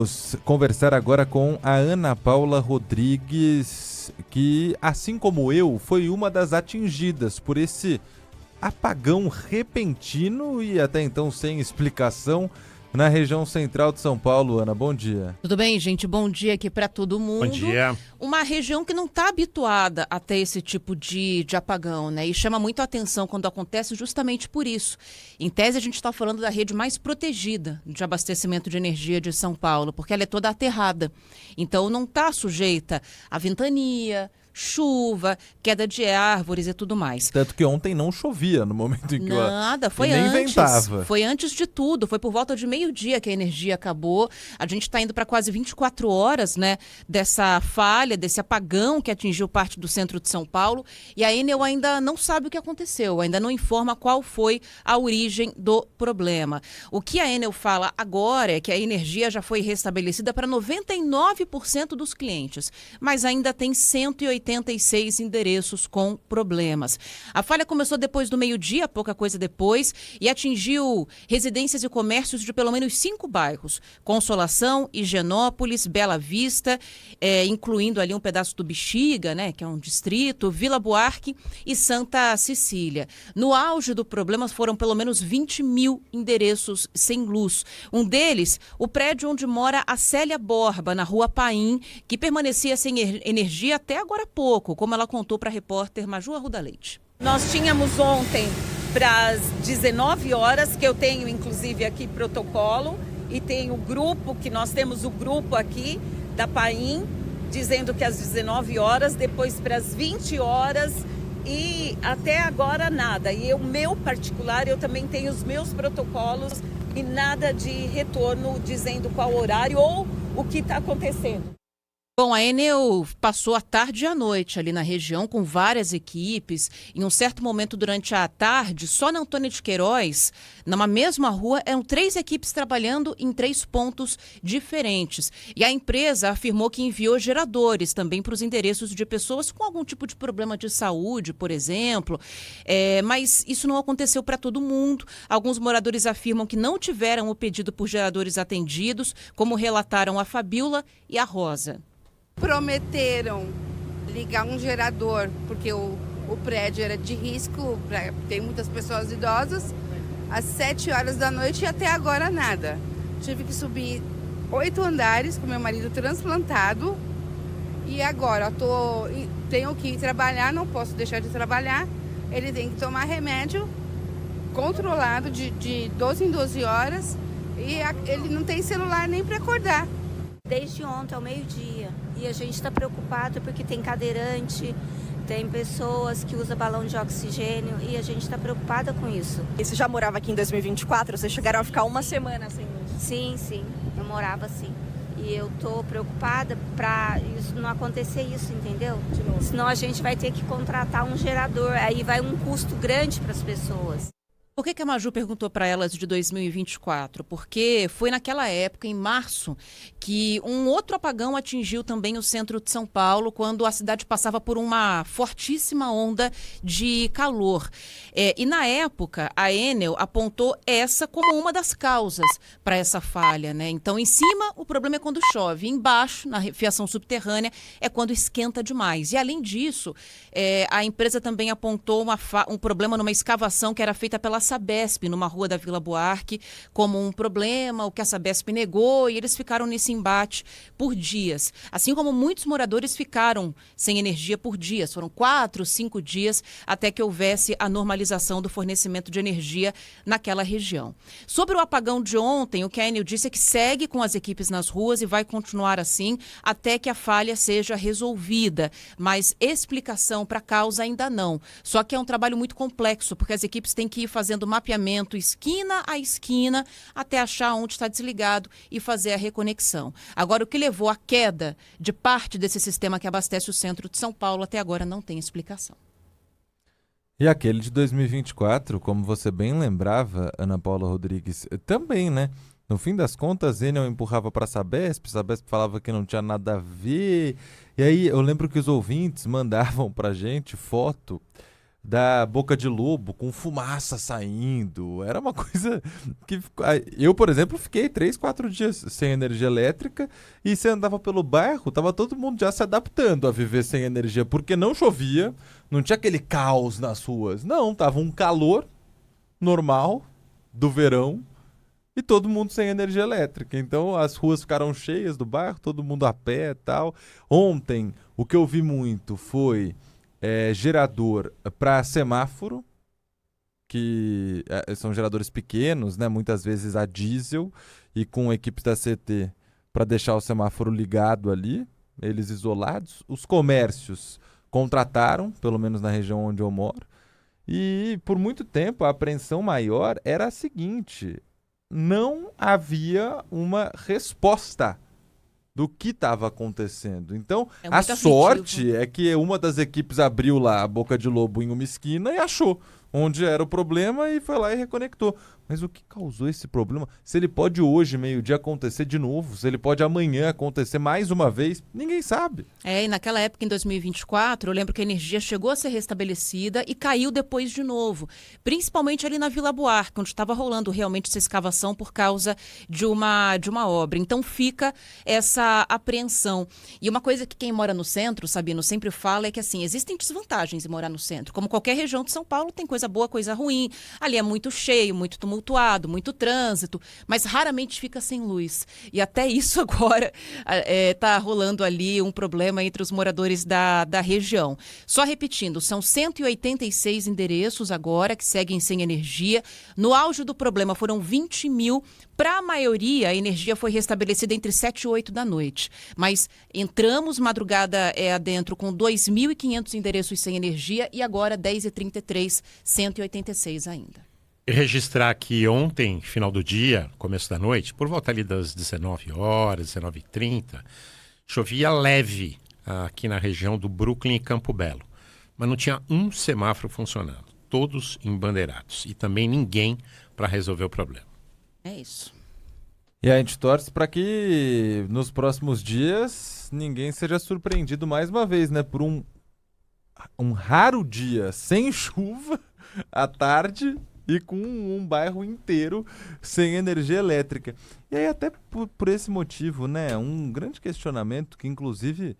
Vamos conversar agora com a Ana Paula Rodrigues, que, assim como eu, foi uma das atingidas por esse apagão repentino e até então sem explicação na região central de São Paulo. Ana, bom dia. Tudo bem, gente? Bom dia aqui para todo mundo. Bom dia. Uma região que não está habituada a ter esse tipo de apagão, né? E chama muito a atenção quando acontece justamente por isso. Em tese, a gente está falando da rede mais protegida de abastecimento de energia de São Paulo, porque ela é toda aterrada. Então, não está sujeita a ventania, chuva, queda de árvores e tudo mais. Tanto que ontem não chovia no momento em que Nada, foi nem antes. ventava. Foi antes de tudo. Foi por volta de meio-dia que a energia acabou. A gente está indo para quase 24 horas, né, dessa falha, desse apagão que atingiu parte do centro de São Paulo. E a Enel ainda não sabe o que aconteceu, ainda não informa qual foi a origem do problema. O que a Enel fala agora é que a energia já foi restabelecida para 99% dos clientes, mas ainda tem 186 endereços com problemas. A falha começou depois do meio-dia, pouca coisa depois, e atingiu residências e comércios de pelo menos 5 bairros: Consolação, Higienópolis, Bela Vista, incluindo ali um pedaço do Bexiga, né, que é um distrito, Vila Buarque e Santa Cecília. No auge do problema foram pelo menos 20 mil endereços sem luz. Um deles, o prédio onde mora a Célia Borba, na Rua Paim, que permanecia sem energia até agora há pouco, como ela contou para a repórter Maju Arruda Leite. Nós tínhamos ontem para as 19 horas, que eu tenho inclusive aqui protocolo, e tem o grupo, que nós temos o grupo aqui da Paim, dizendo que às 19 horas, depois para as 20 horas e até agora nada. E o meu particular, eu também tenho os meus protocolos e nada de retorno dizendo qual horário ou o que está acontecendo. Bom, a Enel passou a tarde e a noite ali na região com várias equipes. Em um certo momento durante a tarde, só na Antônia de Queiroz, numa mesma rua, eram 3 equipes trabalhando em 3 pontos diferentes. E a empresa afirmou que enviou geradores também para os endereços de pessoas com algum tipo de problema de saúde, por exemplo. Mas isso não aconteceu para todo mundo. Alguns moradores afirmam que não tiveram o pedido por geradores atendidos, como relataram a Fabiola e a Rosa. Prometeram ligar um gerador, porque o prédio era de risco, tem muitas pessoas idosas, às 7 horas da noite e até agora nada. Tive que subir 8 andares com meu marido transplantado e agora tenho que ir trabalhar, não posso deixar de trabalhar. Ele tem que tomar remédio controlado de 12 em 12 horas e ele não tem celular nem para acordar. Desde ontem ao meio-dia. E a gente está preocupado porque tem cadeirante, tem pessoas que usam balão de oxigênio e a gente está preocupada com isso. E você já morava aqui em 2024? Vocês chegaram a ficar uma semana sem luz? Sim, eu morava assim. E eu tô preocupada para isso não acontecer isso, entendeu? De novo. Senão a gente vai ter que contratar um gerador, aí vai um custo grande para as pessoas. Por que a Maju perguntou para elas de 2024? Porque foi naquela época, em março, que um outro apagão atingiu também o centro de São Paulo, quando a cidade passava por uma fortíssima onda de calor. E na época, a Enel apontou essa como uma das causas para essa falha, né? Então, em cima, o problema é quando chove. Embaixo, na fiação subterrânea, é quando esquenta demais. E, além disso, a empresa também apontou um problema numa escavação que era feita pela Sabesp, numa rua da Vila Buarque, como um problema, o que a Sabesp negou, e eles ficaram nesse embate por dias. Assim como muitos moradores ficaram sem energia por dias. Foram 4, 5 dias até que houvesse a normalização do fornecimento de energia naquela região. Sobre o apagão de ontem, o que a Enel disse é que segue com as equipes nas ruas e vai continuar assim até que a falha seja resolvida. Mas explicação para a causa ainda não. Só que é um trabalho muito complexo, porque as equipes têm que ir fazendo mapeamento esquina a esquina até achar onde está desligado e fazer a reconexão. Agora, o que levou à queda de parte desse sistema que abastece o centro de São Paulo até agora não tem explicação. E aquele de 2024, como você bem lembrava, Ana Paula Rodrigues, também, né? No fim das contas, Enel empurrava para a Sabesp falava que não tinha nada a ver. E aí eu lembro que os ouvintes mandavam para a gente foto da Boca de Lobo com fumaça saindo. Era uma coisa que... Eu, por exemplo, fiquei 3, 4 dias sem energia elétrica e você andava pelo bairro, tava todo mundo já se adaptando a viver sem energia, porque não chovia, não tinha aquele caos nas ruas. Não, tava um calor normal do verão e todo mundo sem energia elétrica. Então as ruas ficaram cheias do bairro, todo mundo a pé e tal. Ontem, o que eu vi muito foi gerador para semáforo, que são geradores pequenos, né, muitas vezes a diesel, e com equipes da CT para deixar o semáforo ligado ali, eles isolados. Os comércios contrataram, pelo menos na região onde eu moro, e por muito tempo a apreensão maior era a seguinte: não havia uma resposta do que estava acontecendo. Então, a sorte é que uma das equipes abriu lá a Boca de Lobo em uma esquina e achou onde era o problema e foi lá e reconectou. Mas o que causou esse problema? Se ele pode hoje, meio-dia, acontecer de novo, se ele pode amanhã acontecer mais uma vez, ninguém sabe. E naquela época, em 2024, eu lembro que a energia chegou a ser restabelecida e caiu depois de novo. Principalmente ali na Vila Buarque, onde estava rolando realmente essa escavação por causa de uma obra. Então fica essa apreensão. E uma coisa que quem mora no centro, Sabino, sempre fala é que assim, existem desvantagens em morar no centro. Como qualquer região de São Paulo, tem coisa boa, coisa ruim. Ali é muito cheio, muito tumultuado, muito trânsito, mas raramente fica sem luz. E até isso agora está rolando ali um problema entre os moradores da região. Só repetindo, são 186 endereços agora que seguem sem energia. No auge do problema foram 20 mil. Para a maioria, a energia foi restabelecida entre 7 e 8 da noite. Mas entramos madrugada adentro com 2.500 endereços sem energia e agora 10h33, 186 ainda. Registrar que ontem, final do dia, começo da noite, por volta ali das 19 horas, 19h30, chovia leve aqui na região do Brooklyn e Campo Belo. Mas não tinha um semáforo funcionando, todos embandeirados. E também ninguém para resolver o problema. É isso. E a gente torce para que nos próximos dias ninguém seja surpreendido mais uma vez, né? Por um raro dia sem chuva à tarde e com um bairro inteiro sem energia elétrica. E aí até por esse motivo, né? Um grande questionamento que inclusive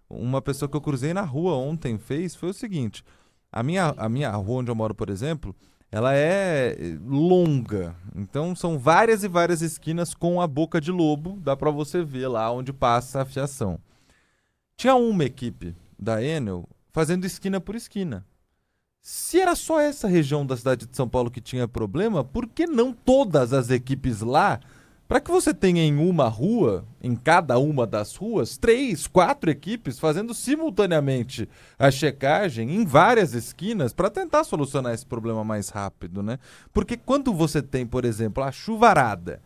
uma pessoa que eu cruzei na rua ontem fez foi o seguinte: a minha rua onde eu moro, por exemplo, ela é longa, então são várias e várias esquinas com a Boca de Lobo, dá para você ver lá onde passa a fiação. Tinha uma equipe da Enel fazendo esquina por esquina. Se era só essa região da cidade de São Paulo que tinha problema, por que não todas as equipes lá? Para que você tenha em uma rua, em cada uma das ruas, 3, 4 equipes fazendo simultaneamente a checagem em várias esquinas para tentar solucionar esse problema mais rápido, né? Porque quando você tem, por exemplo, a chuvarada,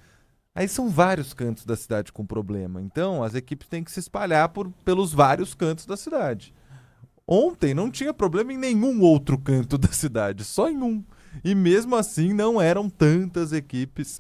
aí são vários cantos da cidade com problema. Então, as equipes têm que se espalhar pelos vários cantos da cidade. Ontem não tinha problema em nenhum outro canto da cidade, só em um. E mesmo assim não eram tantas equipes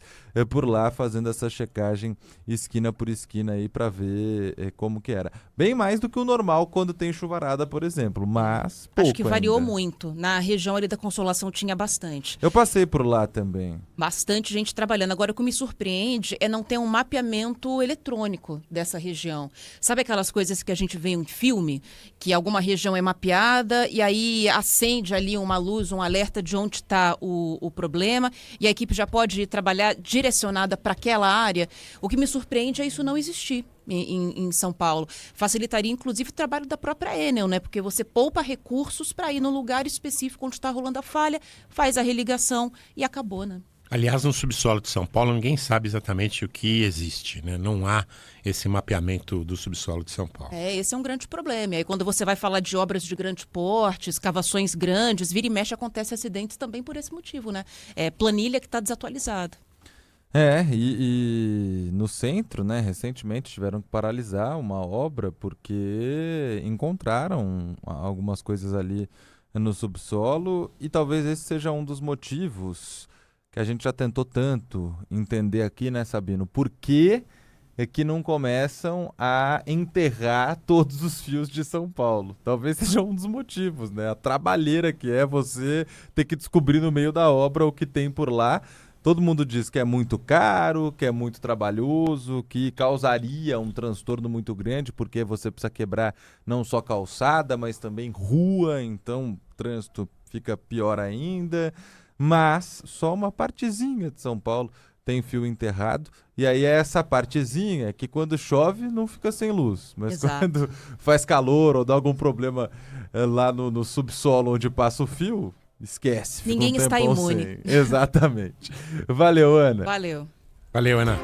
por lá fazendo essa checagem esquina por esquina aí para ver como que era. Bem mais do que o normal quando tem chuvarada, por exemplo, mas pouco. Acho que variou ainda. muito. Na região ali da Consolação tinha bastante. Eu passei por lá também. Bastante gente trabalhando. Agora, o que me surpreende é não ter um mapeamento eletrônico dessa região. Sabe aquelas coisas que a gente vê em filme? Que alguma região é mapeada e aí acende ali uma luz, um alerta de onde está o problema e a equipe já pode trabalhar direcionada para aquela área. O que me surpreende é isso não existir em São Paulo. Facilitaria, inclusive, o trabalho da própria Enel, né? Porque você poupa recursos para ir no lugar específico onde está rolando a falha, faz a religação e acabou, né? Aliás, no subsolo de São Paulo, ninguém sabe exatamente o que existe, né? Não há esse mapeamento do subsolo de São Paulo. Esse é um grande problema. E aí, quando você vai falar de obras de grande porte, escavações grandes, vira e mexe, acontece acidentes também por esse motivo, né? É planilha que está desatualizada. E no centro, né, recentemente tiveram que paralisar uma obra porque encontraram algumas coisas ali no subsolo e talvez esse seja um dos motivos que a gente já tentou tanto entender aqui, né, Sabino? Por que é que não começam a enterrar todos os fios de São Paulo. Talvez seja um dos motivos, né? A trabalheira que é você ter que descobrir no meio da obra o que tem por lá. Todo mundo diz que é muito caro, que é muito trabalhoso, que causaria um transtorno muito grande, porque você precisa quebrar não só calçada, mas também rua, então o trânsito fica pior ainda. Mas só uma partezinha de São Paulo tem fio enterrado, e aí é essa partezinha que quando chove não fica sem luz, mas Exato. quando faz calor ou dá algum problema lá no subsolo onde passa o fio, esquece. Fica Ninguém um está tempão imune. sem. Exatamente. Valeu, Ana. Valeu. Valeu, Ana.